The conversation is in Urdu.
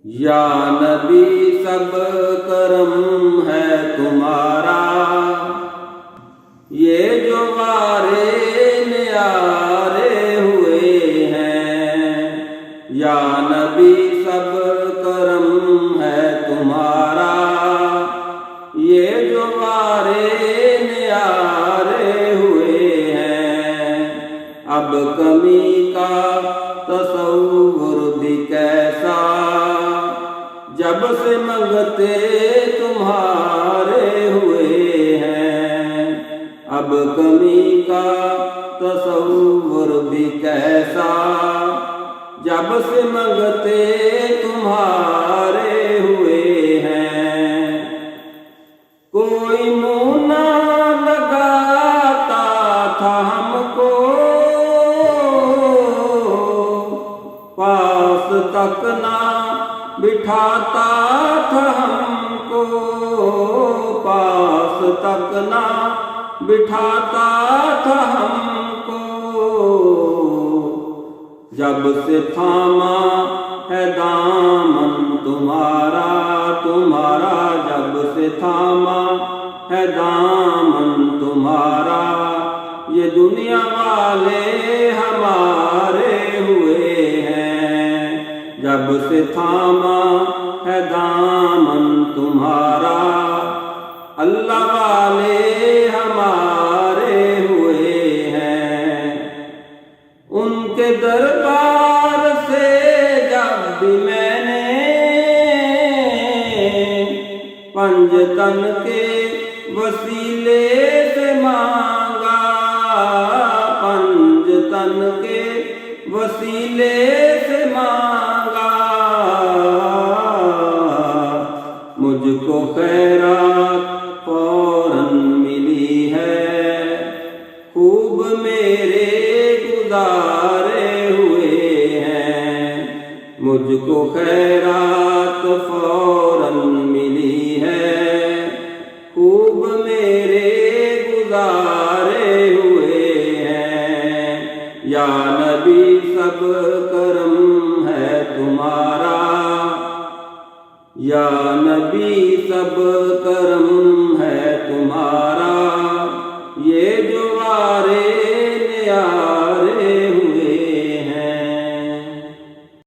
یا نبی سب کرم ہے تمہارا، یہ جو غارے نیارے ہوئے ہیں۔ یا نبی سب کرم ہے تمہارا، یہ جو غارے نیارے ہوئے ہیں۔ اب کمی کا تصور بھی کیسا، جب سے منگتے تمہارے ہوئے ہیں۔ اب کمی کا تصور بھی کیسا، جب سے منگتے تمہارے ہوئے ہیں۔ کوئی منہ نہ لگاتا تھا ہم کو، پاس تک نہ بٹھاتا تھا ہم کو، پاس تک نہ بٹھاتا تھا ہم کو۔ جب سے تھاما ہے دامن تمہارا، جب سے تھاما ہے دامن تمہارا، یہ دنیا والے ہمارے ہوئے ہیں۔ جب سے تھاما ہے دامن تمہارا، اللہ والے ہمارے ہوئے ہیں۔ ان کے دربار سے جب بھی میں نے پنجتن کے وسیلے سے مانگا، پنجتن کے وسیلے سے مانگا، مجھ کو خیرات فوراً ملی ہے، خوب میرے گزارے ہوئے ہیں۔ مجھ کو خیرات فوراً ملی ہے، خوب میرے گزارے ہوئے ہیں۔ یا نبی سب کرم ہے تمہارا، یا نبی سب کرم ہے تمہارا۔